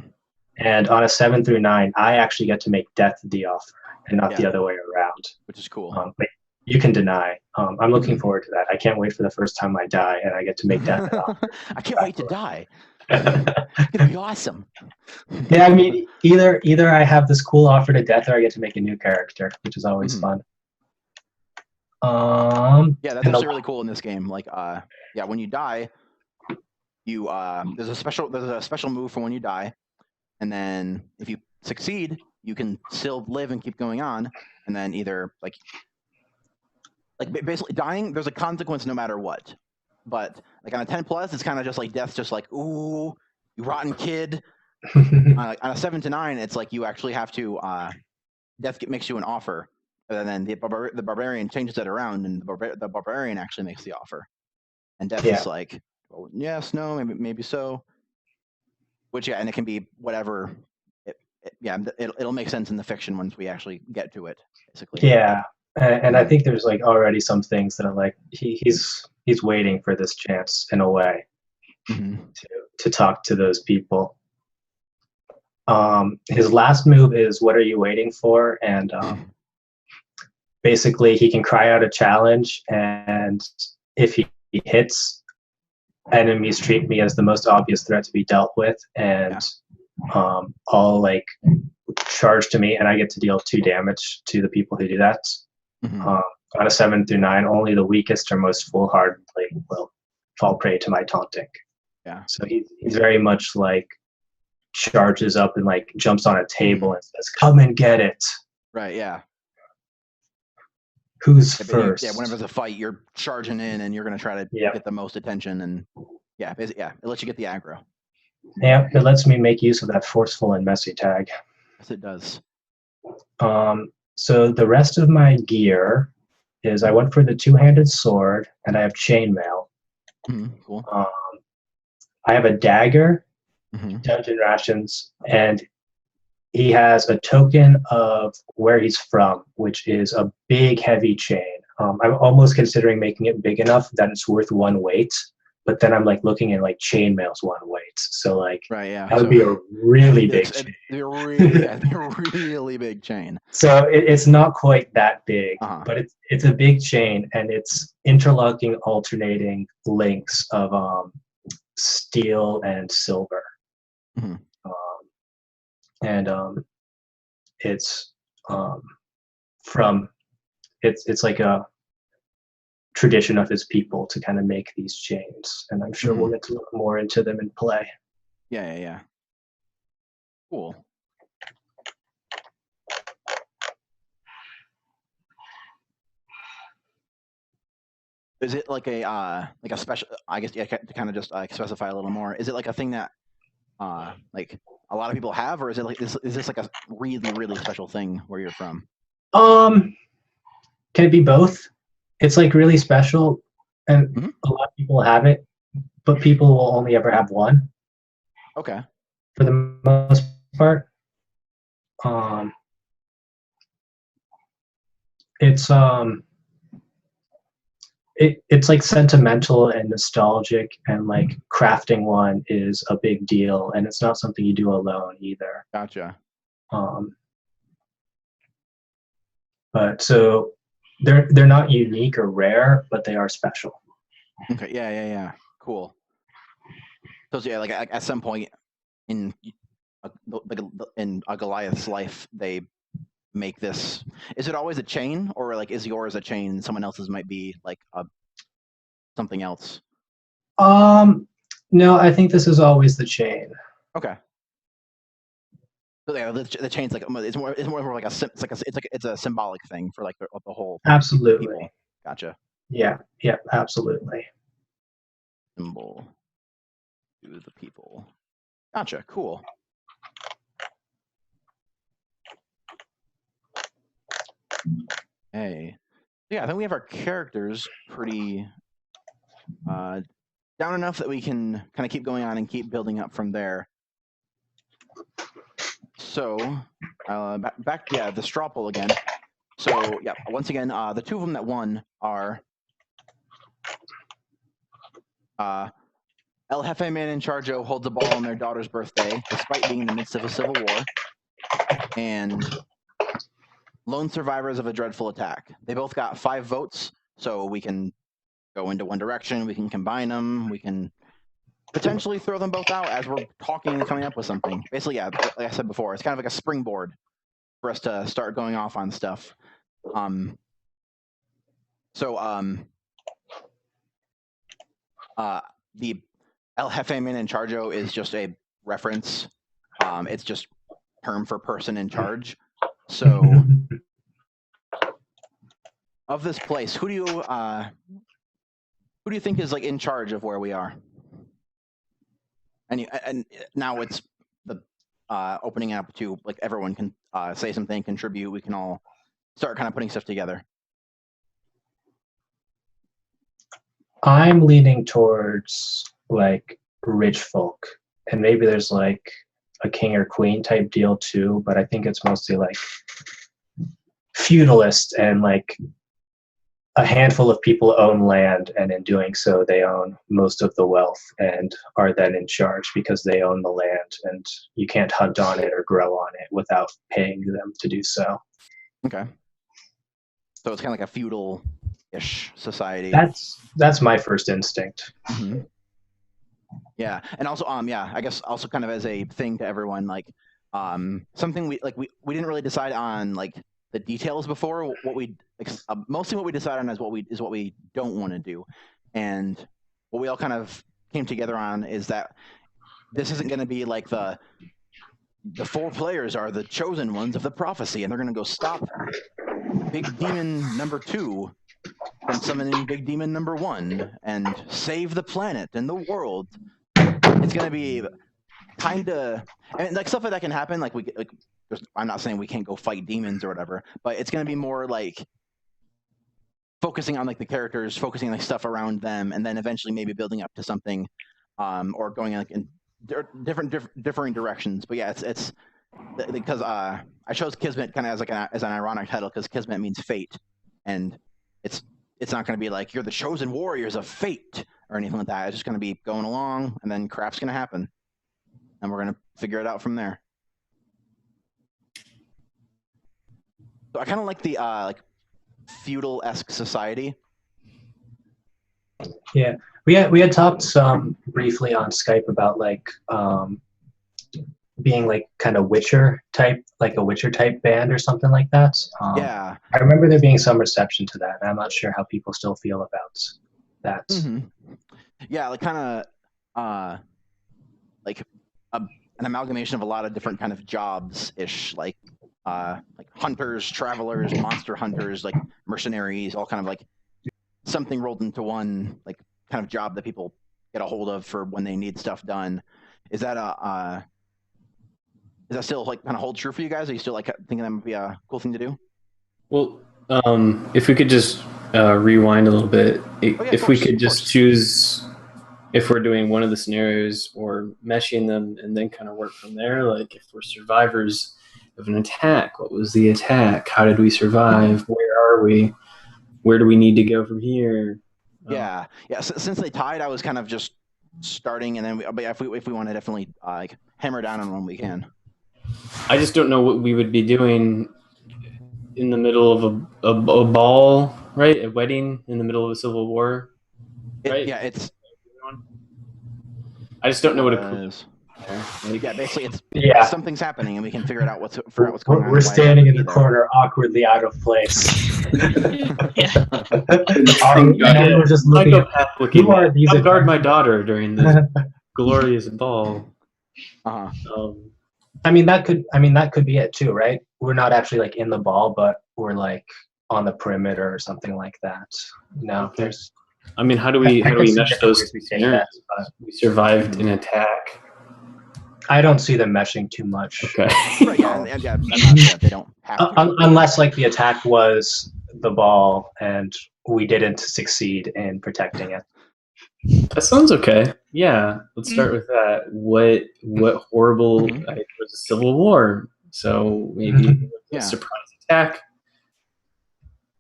And on a 7 through 9, I actually get to make death the offer and not the other way around. Which is cool. But you can deny. I'm looking forward to that. I can't wait for the first time I die and I get to make death an offer. I can't wait to die. It's going to be awesome. Yeah, I mean, either I have this cool offer to death or I get to make a new character, which is always fun. Yeah, that's actually really cool in this game. Like, yeah, when you die, you there's a special move for when you die, and then if you succeed, you can still live and keep going on, and then either like basically dying, there's a consequence no matter what. But like on a 10+, it's kind of just like death's just like, ooh, you rotten kid. On a 7 to 9, it's like you actually have to death makes you an offer. And then the barbarian changes it around, and the barbarian actually makes the offer. And death is like, well, yes, no, maybe so. Which, yeah, and it can be whatever. It'll make sense in the fiction once we actually get to it, basically. Yeah, and I think there's like already some things that are like he's waiting for this chance in a way to talk to those people. His last move is "What are you waiting for?" and basically he can cry out a challenge, and if he hits, enemies treat me as the most obvious threat to be dealt with, and all like charge to me, and I get to deal 2 damage to the people who do that. On a 7 through 9, only the weakest or most foolhardy will fall prey to my taunting. Yeah. So he's very much like charges up and like jumps on a table and says, "Come and get it." Right. Yeah. Who's first? Whenever there's a fight, you're charging in, and you're going to try to get the most attention, and it lets you get the aggro. Yeah, it lets me make use of that forceful and messy tag. Yes, it does. So the rest of my gear is I went for the 2-handed sword, and I have chainmail. Cool. I have a dagger, dungeon rations, and he has a token of where he's from, which is a big, heavy chain. I'm almost considering making it big enough that it's worth 1 weight, but then I'm like looking at like chainmail's 1 weight. So like that would be a really big chain. A really big chain. So it's not quite that big, but it's a big chain, and it's interlocking, alternating links of steel and silver. It's it's like a tradition of his people to kind of make these chains, and I'm sure we'll get to look more into them in play. Yeah. Cool. Is it like a special? I guess to kind of just specify a little more. Is it like a thing that like a lot of people have, or is it like is this like a really special thing where you're from? Can it be both? It's like really special, and a lot of people have it, but people will only ever have one. Okay. For the most part, it's like sentimental and nostalgic, and like crafting one is a big deal, and it's not something you do alone either. Gotcha. But so they're not unique or rare, but they are special. Okay. Yeah. Cool. So yeah, like at some point in a Goliath's life, they make this. Is it always a chain, or like is yours a chain and someone else's might be like something else? No, I think this is always the chain. Okay. So yeah, the chain's like it's more like it's a symbolic thing for like the whole. Absolutely. People. Gotcha. Yeah. Absolutely. Symbol to the people. Gotcha. Cool. Hey. Yeah, I think we have our characters pretty down enough that we can kind of keep going on and keep building up from there. So, back the straw poll again. So, yeah, once again, the two of them that won are El Jefe Man in Charjo holds a ball on their daughter's birthday, despite being in the midst of a civil war, and Lone Survivors of a Dreadful Attack. They both got 5 votes, so we can go into one direction, we can combine them, we can potentially throw them both out as we're talking and coming up with something. Basically, yeah, like I said before, it's kind of like a springboard for us to start going off on stuff. The El Jefe Man in Charjo is just a reference. It's just term for person in charge. So, of this place, who do you think is like in charge of where we are? And now it's the opening up to like everyone can say something, contribute. We can all start kind of putting stuff together. I'm leaning towards like rich folk, and maybe there's like a king or queen type deal too, but I think it's mostly like feudalist, and like a handful of people own land, and in doing so they own most of the wealth and are then in charge because they own the land, and you can't hunt on it or grow on it without paying them to do so. Okay. So it's kind of like a feudal-ish society. That's my first instinct. Mm-hmm. Yeah, and also I guess also kind of as a thing to everyone, like something we didn't really decide on like the details before. What we mostly what we decide on is what we don't want to do, and what we all kind of came together on is that this isn't going to be like the 4 players are the chosen ones of the prophecy, and they're going to go stop Big Demon number 2 from summoning Big Demon number 1 and save the planet and the world. It's going to be kind of, and like stuff like that can happen. Like I'm not saying we can't go fight demons or whatever, but it's going to be more like focusing on like the characters, focusing on like stuff around them, and then eventually maybe building up to something, or going like in differing directions. But yeah, it's because I chose Kismet kind of as like as an ironic title because Kismet means fate, and it's not going to be like you're the chosen warriors of fate or anything like that. It's just going to be going along, and then crap's going to happen, and we're going to figure it out from there. So I kind of like the like feudal-esque society. Yeah, we had talked some briefly on Skype about like being like kind of Witcher type, like a Witcher type band or something like that. Yeah. I remember there being some reception to that, and I'm not sure how people still feel about that. Mm-hmm. Yeah, like kind of like an amalgamation of a lot of different kind of jobs ish, like hunters, travelers, monster hunters, like mercenaries, all kind of like something rolled into one like kind of job that people get a hold of for when they need stuff done. Is that still like kind of hold true for you guys? Are you still like thinking that would be a cool thing to do? Well, if we could just rewind a little bit, if we could just choose if we're doing one of the scenarios or meshing them and then kind of work from there. Like if we're survivors of an attack, what was the attack? How did we survive? Where are we? Where do we need to go from here? Yeah. Since they tied, I was kind of just starting, and then but if we want to definitely like hammer down on one, we can. I just don't know what we would be doing in the middle of a ball, right? A wedding in the middle of a civil war, right? It's. I just don't know what a is. Like, basically, it's something's happening, and we can figure out what's going on. We're standing in the corner, awkwardly out of place. We're just looking at I'll guard my daughter during this glorious ball. I mean that could be it too, right? We're not actually like in the ball, but we're like on the perimeter or something like that. There's. I mean, how do we mesh those scenarios? We survived an attack. I don't see them meshing too much. Okay. They don't have to. Unless like the attack was the ball and we didn't succeed in protecting it. That sounds okay. Yeah, let's start with that. What horrible it was a civil war. So maybe a surprise attack.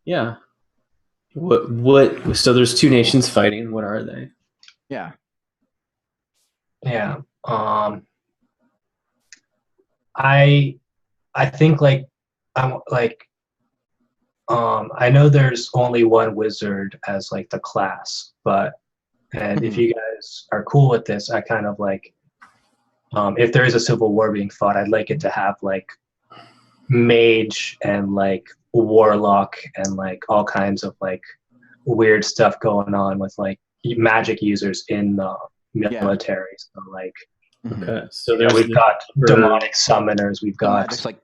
Yeah. What so there's two nations fighting. What are they? Yeah. I think like I know there's only one wizard as like the class, but if you guys are cool with this, I kind of like if there is a civil war being fought, I'd like it to have like mage and like warlock and like all kinds of like weird stuff going on with like magic users in the military. So like so we've got demonic summoners, we've got just like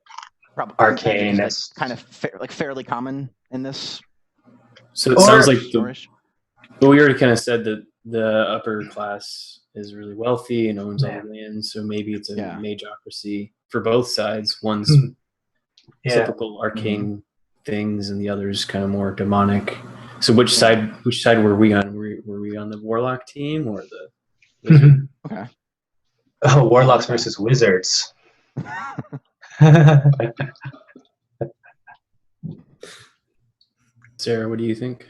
arcane, like, kind of fairly common in this. So it sounds like but we already kind of said that the upper class is really wealthy and owns all the land, so maybe it's a mageocracy for both sides. One's typical arcane things, and the other's kind of more demonic. So which side were we on? Were we on the warlock team or the wizard? Okay. Oh, warlocks versus wizards. Sarah, what do you think?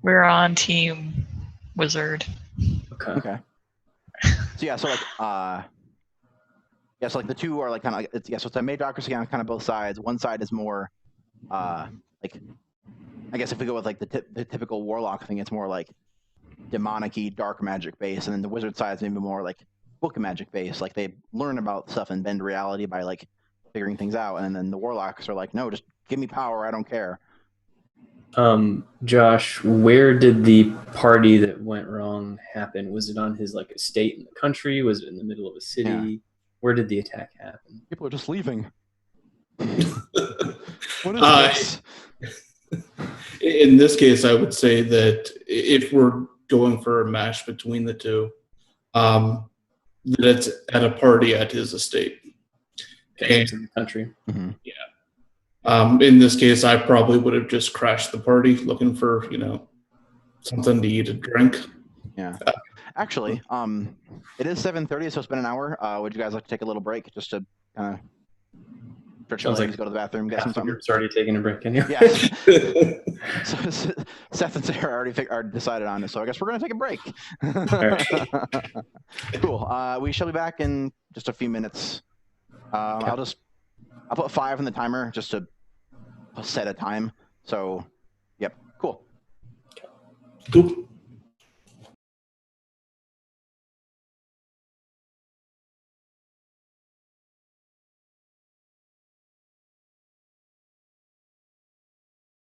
We're on team wizard. Okay. So like the two are like kind of like so it's a mageocracy on kind of both sides. One side is more like I guess if we go with like the typical warlock thing, it's more like demonic-y dark magic base, and then the wizard side is maybe more like book magic base. Like they learn about stuff and bend reality by like figuring things out, and then the warlocks are like, no, just give me power, I don't care. Josh, where did the party that went wrong happen? Was it on his like estate in the country? Was it in the middle of a city? Yeah. Where did the attack happen? People are just leaving. What is this? In this case, I would say that if we're going for a mash between the two, that it's at a party at his estate. Okay, in the country. Mm-hmm. Yeah. In this case, I probably would have just crashed the party looking for, something to eat and drink. Yeah. Actually, it is 7:30, so it's been an hour. Would you guys like to take a little break just to kind of stretch your legs, go to the bathroom, get some something? It's already taking a break, anyway. Yeah. So Seth and Sarah already decided on it, so I guess we're going to take a break. Cool. We shall be back in just a few minutes. I'll put 5 on the timer just to set a time. So, yep. Cool. Cool.